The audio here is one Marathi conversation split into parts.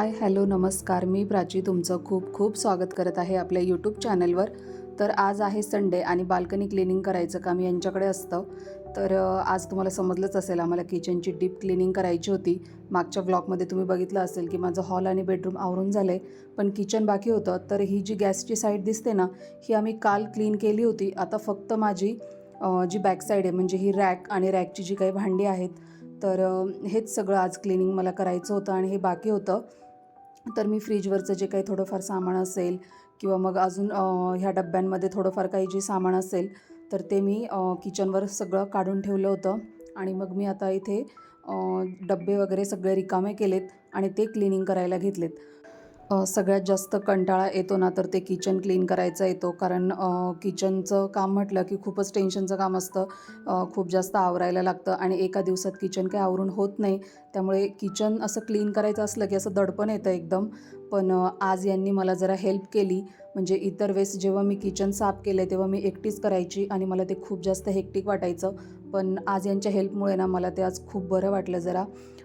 हाय, हॅलो, नमस्कार. मी प्राची तुमचं खूप खूप स्वागत करत आहे आपल्या यूट्यूब चॅनलवर. तर आज आहे संडे आणि बाल्कनी क्लिनिंग करायचं काम यांच्याकडे असतं. तर आज तुम्हाला समजलंच असेल आम्हाला किचनची डीप क्लिनिंग करायची होती. मागच्या व्लॉगमध्ये तुम्ही बघितलं असेल की माझं हॉल आणि बेडरूम आवरून झालं आहे, पण किचन बाकी होतं. तर ही जी गॅसची साईड दिसते ना, ही आम्ही काल क्लीन केली होती. आता फक्त माझी जी बॅक साईड आहे म्हणजे ही रॅक आणि रॅकची जी काही भांडी आहेत, तर हेच सगळं आज क्लिनिंग मला करायचं होतं आणि हे बाकी होतं. तर मी फ्रीजवरचं जे काही थोडंफार सामान असेल किंवा मग अजून ह्या डब्यांमध्ये थोडंफार काही जे सामान असेल, तर ते मी किचनवर सगळं काढून ठेवलं होतं. आणि मग मी आता इथे डब्बे वगैरे सगळे रिकामे केलेत आणि ते क्लिनिंग करायला घेतलेत. सगळ्यात जास्त कंटाळा येतो ना, तर ते किचन क्लीन करायचा येतो. कारण किचनचं काम म्हटलं की खूपच टेन्शनचं काम असतं. खूप जास्त आवरायला लागतं आणि एका दिवसात किचन काही आवरून होत नाही. त्यामुळे किचन असं क्लीन करायचं असलं की असं दडपण येतं एकदम. पण आज यांनी मला जरा हेल्प केली. म्हणजे इतर वेळेस जेव्हा मी किचन साफ केलं तेव्हा मी एकटीच करायची आणि मला ते खूप जास्त हेक्टिक वाटायचं. पण आज यांच्या हेल्पमुळे ना मला ते आज खूप बरं वाटलं जरा.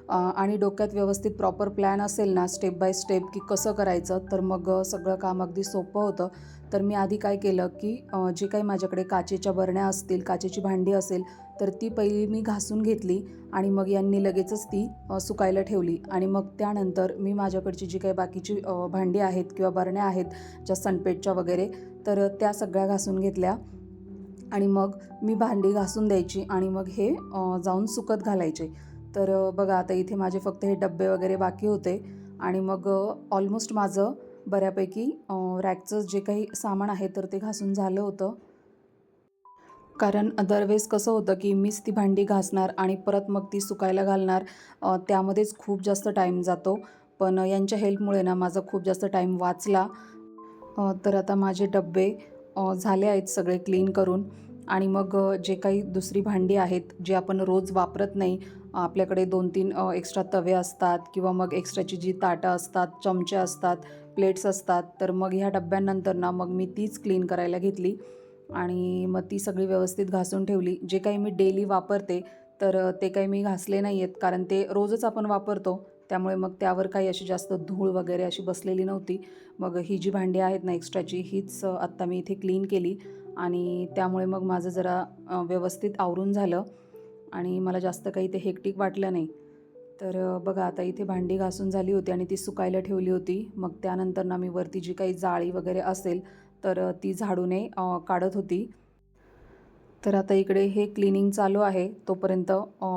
आणि डोक्यात व्यवस्थित प्रॉपर प्लॅन असेल ना, स्टेप बाय स्टेप की कसं करायचं, तर मग सगळं काम अगदी सोपं होतं. तर मी आधी काय केलं की जे काही माझ्याकडे काचेच्या बरण्या असतील, काचेची भांडी असेल, तर ती पहिली मी घासून घेतली आणि मग यांनी लगेचच ती सुकायला ठेवली. आणि मग त्यानंतर मी माझ्याकडची जी काही बाकीची भांडी आहेत किंवा बरण्या आहेत ज्या सनपेटच्या वगैरे, तर त्या सगळ्या घासून घेतल्या. आणि मग मी भांडी घासून द्यायची आणि मग हे जाऊन सुकत घालायचे. तर बघा आता इथे माझे फक्त हे डब्बे वगैरे बाकी होते आणि मग ऑलमोस्ट माझं बऱ्यापैकी रॅकचं जे काही सामान आहे तर ते घासून झालं होतं. कारण दरवेळेस कसं होतं की मीच ती भांडी घासणार आणि परत मग ती सुकायला घालणार, त्यामध्येच खूप जास्त टाईम जातो. पण यांच्या हेल्पमुळे ना माझा खूप जास्त टाईम वाचला. तर आता माझे डब्बे झाले आहेत सगळे क्लीन करून. आणि मग जे काही दुसरी भांडी आहेत जी आपण रोज वापरत नाही, आपल्याकडे 2-3 एक्स्ट्रा तवे असतात किंवा मग एक्स्ट्राची जी ताटं असतात, चमचे असतात, प्लेट्स असतात, तर मग ह्या डब्यांनंतर ना मग मी तीच क्लीन करायला घेतली आणि मग ती सगळी व्यवस्थित घासून ठेवली. जे काही मी डेली वापरते तर ते काही मी घासले नाही आहेत, कारण ते रोजच आपण वापरतो. त्यामुळे मग त्यावर काही अशी जास्त धूळ वगैरे अशी बसलेली नव्हती. मग ही जी भांडी आहेत ना एक्स्ट्राची, हीच आत्ता मी इथे क्लीन केली आणि त्यामुळे मग माझं जरा व्यवस्थित आवरून झालं आणि मला जास्त काही ते हेक्टिक वाटलं नाही. तर बघा आता इथे भांडी घासून झाली होती आणि ती सुकायला ठेवली होती. मग त्यानंतर ना मी वरती जी काही जाळी वगैरे असेल तर ती झाडूने काढत होती. तर आता इकडे हे क्लिनिंग चालू आहे. तोपर्यंत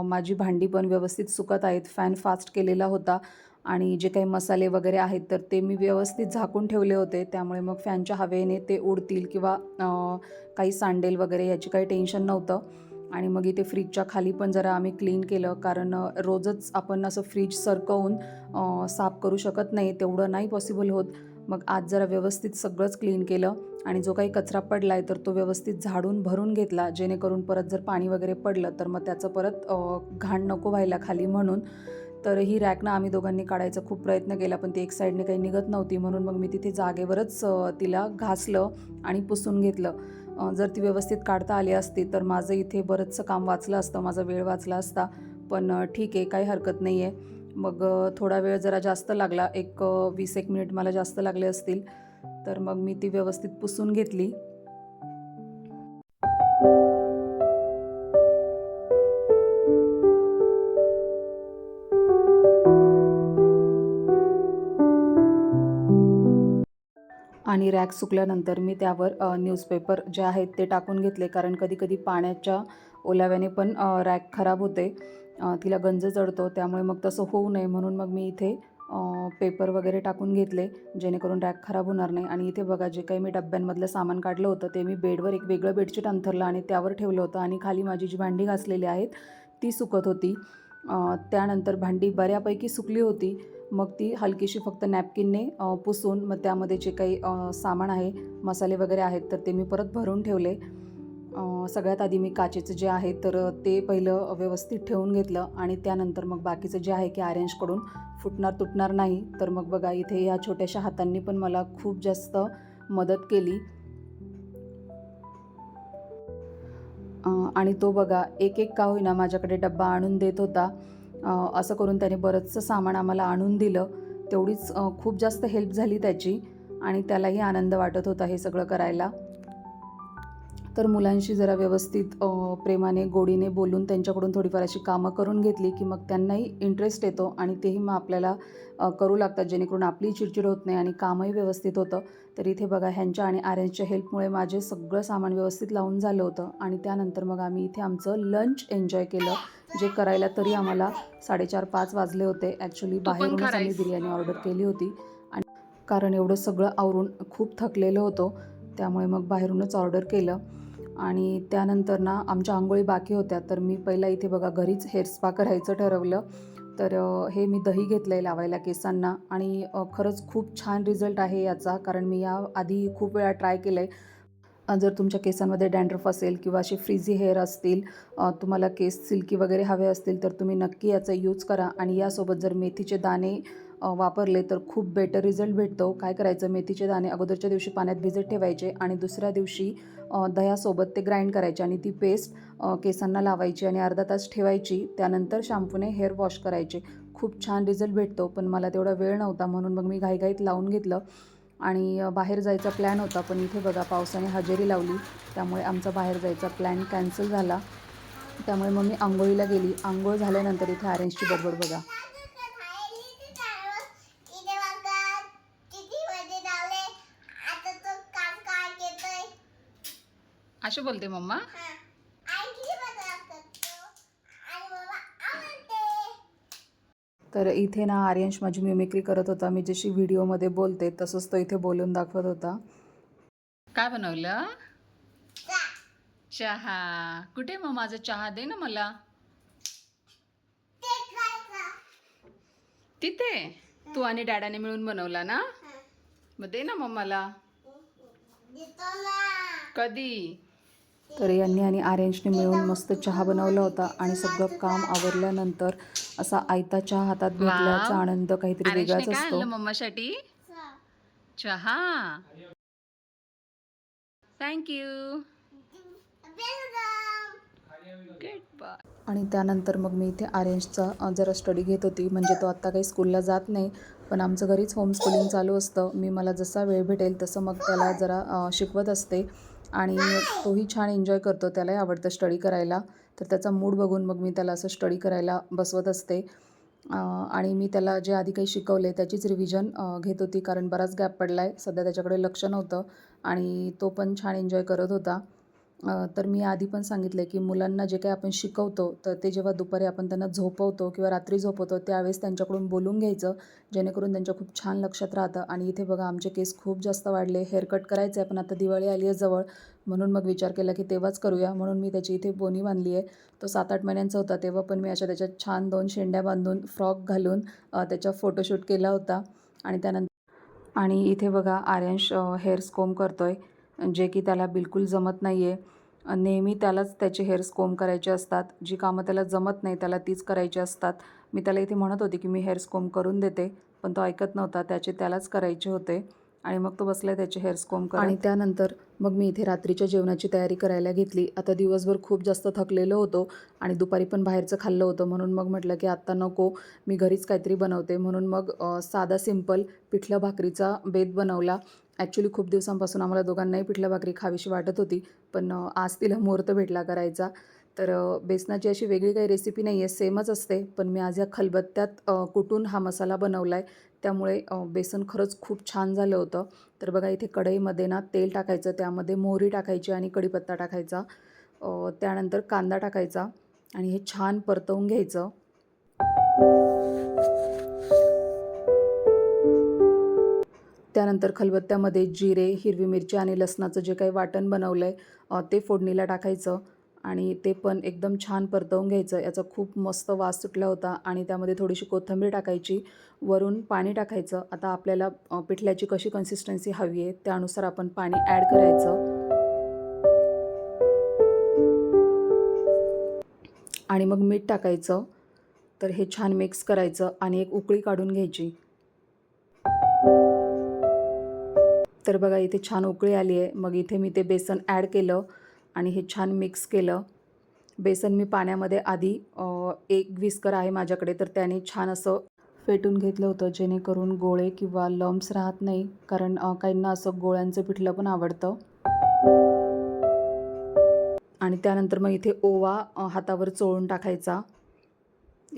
माझी भांडी पण व्यवस्थित सुकत आहेत. फॅन फास्ट केलेला होता आणि जे काही मसाले वगैरे आहेत तर ते मी व्यवस्थित झाकून ठेवले होते. त्यामुळे मग फॅनच्या हवेने ते उडतील किंवा काही सांडेल वगैरे याची काही टेन्शन नव्हतं. आणि मग इथे फ्रीजच्या खाली पण जरा आम्ही क्लीन केलं, कारण रोजच आपण असं फ्रीज सरकवून साफ करू शकत नाही, तेवढं नाही पॉसिबल होत. मग आज जरा व्यवस्थित सगळंच क्लीन केलं आणि जो काही कचरा पडला आहे तर तो व्यवस्थित झाडून भरून घेतला, जेणेकरून परत जर पाणी वगैरे पडलं तर मग त्याचं परत घाण नको व्हायला खाली म्हणून. तर ही रॅक ना आम्ही दोघांनी काढायचा खूप प्रयत्न केला, पण ती एक साईडने काही निघत नव्हती. म्हणून मग मी तिथे जागेवरच तिला घासलं आणि पुसून घेतलं. जर ती व्यवस्थित काढता आली असती तर माझं इथे बरंचसं काम वाचलं असतं, माझा वेळ वाचला असता. पण ठीक आहे, काही हरकत नाही आहे. मग थोडा वेळ जरा जास्त लागला, एक 20-1 मिनिट मला जास्त लागले असतील. तर मग मी ती व्यवस्थित पुसून घेतली. आणि रॅक सुकल्यानंतर मी त्यावर न्यूजपेपर जे आहेत ते टाकून घेतले, कारण कधीकधी पाण्याच्या ओलाव्याने पण रॅक खराब होते, तिला गंज चढतो. त्यामुळे मग तसं होऊ नये म्हणून मग मी इथे पेपर वगैरे टाकून घेतले, जेणेकरून रॅक खराब होणार नाही. आणि इथे बघा जे काही मी डब्यांमधलं सामान काढलं होतं ते मी बेडवर एक वेगळं बेडशीट अंथरलं आणि त्यावर ठेवलं होतं. आणि खाली माझी जी भांडी घासलेली आहेत ती सुकत होती. त्यानंतर भांडी बऱ्यापैकी सुकली होती. मग ती हलकीशी फक्त नॅपकिनने पुसून मग त्यामध्ये जे काही सामान आहे, मसाले वगैरे आहेत, तर ते मी परत भरून ठेवले. सगळ्यात आधी मी काचेचं जे आहे तर ते पहिलं व्यवस्थित ठेवून घेतलं आणि त्यानंतर मग बाकीचं जे आहे की अरेंज फुटणार तुटणार नाही. तर मग बघा इथे या छोट्याशा हातांनी पण मला खूप जास्त मदत केली. आणि तो बघा एक एक का होईना माझ्याकडे डब्बा आणून देत होता. असं करून त्याने बरंचसं सामान आम्हाला आणून दिलं. तेवढीच खूप जास्त हेल्प झाली त्याची आणि त्यालाही आनंद वाटत होता हे सगळं करायला. तर मुलांशी जरा व्यवस्थित प्रेमाने गोडीने बोलून त्यांच्याकडून थोडीफार अशी कामं करून घेतली की मग त्यांनाही इंटरेस्ट येतो आणि तेही मग आपल्याला करू लागतात, जेणेकरून आपली चिडचिड होत नाही आणि कामही व्यवस्थित होतं. तर इथे बघा ह्यांच्या आणि आर्यनच्या हेल्पमुळे माझे सगळं सामान व्यवस्थित लावून झालं होतं आणि त्यानंतर मग आम्ही इथे आमचं लंच एन्जॉय केलं, जे करायला तरी आम्हाला 4:30-5 वाजले होते. ॲक्च्युली बाहेरूनच आम्ही बिर्याणी ऑर्डर केली होती आणि कारण एवढं सगळं आवरून खूप थकलेलो होतो, त्यामुळे मग बाहेरूनच ऑर्डर केलं. आणि त्यानंतर ना आमच्या अंघोळी बाकी होत्या, तर मी पहिला इथे बघा घरीच हेअर स्पा करायचं ठरवलं. तर हे मी दही घेतलं आहे लावायला केसांना आणि खरंच खूप छान रिझल्ट आहे याचा, कारण मी याआधी खूप वेळा ट्राय केलं आहे. जर तुमच्या केसांमध्ये डॅन्ड्रफ असेल किंवा असे फ्रीझी हेअर असतील, तुम्हाला केस सिल्की वगैरे हवे असतील, तर तुम्ही नक्की याचा यूज करा आणि यासोबत जर मेथीचे दाणे वापरले तर खूप बेटर रिझल्ट भेटतो. काय करायचं, मेथीचे दाणे अगोदरच्या दिवशी पाण्यात भिजत ठेवायचे आणि दुसऱ्या दिवशी दह्यासोबत ते ग्राइंड करायचे आणि ती पेस्ट केसांना लावायची आणि अर्धा तास ठेवायची. त्यानंतर शॅम्पूने हेअर वॉश करायचे. खूप छान रिझल्ट भेटतो, पण मला तेवढा वेळ नव्हता म्हणून मग मी घाईघाईत लावून घेतलं आणि बाहेर जायचा प्लॅन होता, पण इथे बघा पावसाने हजेरी लावली, त्यामुळे आमचा बाहेर जायचा प्लॅन कॅन्सल झाला. त्यामुळे मग मी अंघोळीला गेली. अंघोळ झाल्यानंतर इथे आर्यनची बडबड बघा. असे बोलते मम्मा. तर इथे ना आर्यंश माझी मिमिक्री करत होता. मी जशी व्हिडिओमध्ये बोलते तसंच तो इथे बोलून दाखवत होता. काय बनवलं? चहा. कुठे मग माझा चहा, दे ना मला. तिथे तू आणि डॅडाने मिळून बनवला ना, मग दे ना मम्माला. कधी? तर यांनी आणि आर्यंशने मिळून मस्त चहा बनवला होता आणि सगळं काम आवरल्यानंतर असा आयता चहा हातात भेटल्याचा आनंद काहीतरी वेगळाच असतो. मम्मासाठी चहा. थँक्यू. आणि त्यानंतर मग मी इथे आर्यंशचा जरा स्टडी घेत होती. म्हणजे तो आत्ता काही स्कूलला जात नाही, पण आमचं घरीच होम स्कूलिंग चालू असतं. मी मला जसा वेळ भेटेल तसं मग त्याला जरा शिकवत असते आणि तोही छान एन्जॉय करतो. त्यालाही आवडतं स्टडी करायला, तर त्याचा मूड बघून मग मी त्याला असं स्टडी करायला बसवत असते. आणि मी त्याला जे आधी काही शिकवले त्याचीच रिव्हिजन घेत होती, कारण बराच गॅप पडला आहे. सध्या त्याच्याकडे लक्ष नव्हतं आणि तो पण छान एन्जॉय करत होता. तर मी आधी पण सांगितलं आहे की मुलांना जे काही आपण शिकवतो, तर ते जेव्हा दुपारी आपण त्यांना झोपवतो किंवा रात्री झोपवतो त्यावेळेस त्यांच्याकडून बोलून घ्यायचं, जेणेकरून त्यांच्या खूप छान लक्षात राहतं. आणि इथे बघा आमचे केस खूप जास्त वाढले. हेअरकट करायचं आहे, पण आता दिवाळी आली आहे जवळ, म्हणून मग विचार केला की तेव्हाच करूया. म्हणून मी त्याची इथे बोनी बांधली आहे. तो 7-8 महिन्यांचा होता तेव्हा पण मी त्याच्यात छान 2 शेंड्या बांधून फ्रॉक घालून त्याचा फोटोशूट केला होता. आणि इथे बघा आर्यंश हेअर्स कोंब करतोय, जे की त्याला बिलकुल जमत नाही आहे. नेहमी त्यालाच त्याचे हेअर्स कोंब करायचे असतात. जी कामं त्याला जमत नाही त्याला तीच करायची असतात. मी त्याला इथे म्हणत होते की मी हेअर्स कोंब करून देते, पण तो ऐकत नव्हता. त्यालाच करायचे होते आणि मग तो बसला त्याचे हेअर्स कोंब करत. आणि त्यानंतर मग मी इथे रात्रीच्या जेवणाची तयारी करायला घेतली. आता दिवसभर खूप जास्त थकलेलो होतो आणि दुपारी पण बाहेरचं खाल्लं होतं, म्हणून मग म्हटलं की आत्ता नको, मी घरीच काहीतरी बनवते. म्हणून मग साधा सिंपल पिठलं भाकरीचा बेत बनवला. ॲक्च्युली खूप दिवसांपासून आम्हाला दोघांनाही पिठलं भाकरी खावीशी वाटत होती, पण आज तिला मुहूर्त भेटला करायचा. तर बेसनाची अशी वेगळी काही रेसिपी नाही आहे, सेमच असते, पण मी आज या खलबत्त्यात कुटून हा मसाला बनवला आहे. त्यामुळे बेसन खरंच खूप छान झालं होतं. तर बघा इथे कढईमध्ये ना तेल टाकायचं, त्यामध्ये मोहरी टाकायची आणि कढीपत्ता टाकायचा. त्यानंतर कांदा टाकायचा आणि हे छान परतवून घ्यायचं. त्यानंतर खलबत्त्यामध्ये जिरे, हिरवी मिरची आणि लसणाचं जे काही वाटण बनवलं आहे ते फोडणीला टाकायचं आणि ते पण एकदम छान परतवून घ्यायचं. याचा खूप मस्त वास सुटला होता आणि त्यामध्ये थोडीशी कोथिंबीर टाकायची, वरून पाणी टाकायचं. आता आपल्याला पिठल्याची कशी कन्सिस्टन्सी हवी आहे त्यानुसार आपण पाणी ॲड करायचं आणि मग मीठ टाकायचं. तर हे छान मिक्स करायचं आणि एक उकळी काढून घ्यायची. तर बघा इथे छान उकळी आली आहे. मग इथे मी ते बेसन ॲड केलं आणि हे छान मिक्स केलं. बेसन मी पाण्यामध्ये आधी एक व्हिस्कर आहे माझ्याकडे, तर त्याने छान असं फेटून घेतलं होतं जेणेकरून गोळे किंवा लम्प्स राहत नाही, कारण काहींना असं गोळ्यांचं पिठलं पण आवडतं. आणि त्यानंतर मग इथे ओवा हातावर चोळून टाकायचा.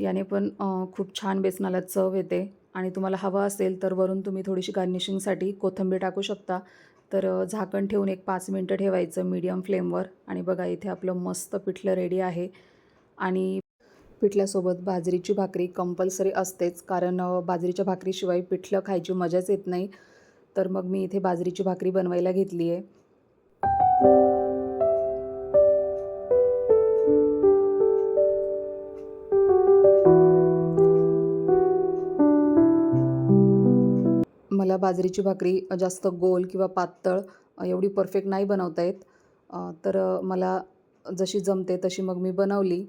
याने पण खूप छान बेसनाला चव येते. आणि तुम्हाला हवं असेल तर वरून तुम्ही थोडीशी गार्निशिंगसाठी कोथिंबीर टाकू शकता. तर झाकण ठेवून एक 5 मिनटं ठेवायचं मीडियम फ्लेमवर. आणि बघा इथे आपलं मस्त पिठलं रेडी आहे. आणि पिठल्यासोबत बाजरीची भाकरी कंपल्सरी असतेच, कारण बाजरीच्या भाकरीशिवाय पिठलं खायची मजाच येत नाही. तर मग मी इथे बाजरीची भाकरी बनवायला घेतली आहे. मला बाजरीची भाकरी जास्त गोल किंवा पातळ एवढी परफेक्ट नाही बनवता येत. तर मला जशी जमते तशी मग मी बनवली.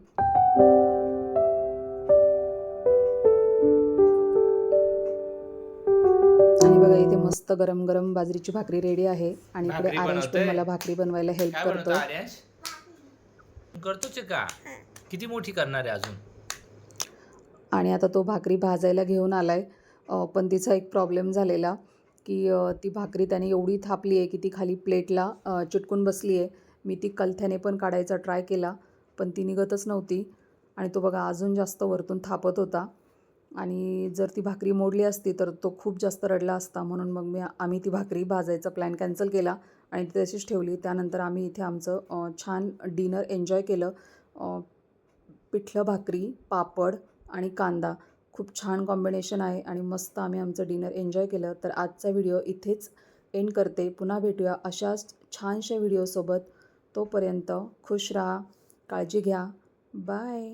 आणि बघा इथे मस्त गरम गरम बाजरीची भाकरी रेडी आहे. आणि इकडे भाकरी आर्यश पण बनवतोय. मला भाकरी बनवायला हेल्प काय बनवतो करतोय. आर्यश? करतोच आहे का? किती मोठी करणार आहे अजून? आणि आता तो भाकरी भाजायला घेऊन आलाय. पण तिचा एक प्रॉब्लेम झालेला, की ती भाकरी त्याने एवढी थापली आहे की ती खाली प्लेटला चिटकून बसली आहे. मी ती कलथ्याने पण काढायचा ट्राय केला, पण ती निघतच नव्हती. आणि तो बघा अजून जास्त वरतून थापत होता. आणि जर ती भाकरी मोडली असती तर तो खूप जास्त रडला असता. म्हणून मग आम्ही ती भाकरी भाजायचा प्लॅन कॅन्सल केला आणि ती तशीच ठेवली. त्यानंतर आम्ही इथे आमचं छान डिनर एन्जॉय केलं. पिठलं भाकरी, पापड आणि कांदा खूप छान कॉम्बिनेशन आहे. आणि मस्त आम्ही आमचं डिनर एन्जॉय केलं. तर आजचा व्हिडिओ इथेच एंड करते. पुन्हा भेटूया अशाच छानशा व्हिडिओसोबत. तोपर्यंत खुश राहा, काळजी घ्या. बाय.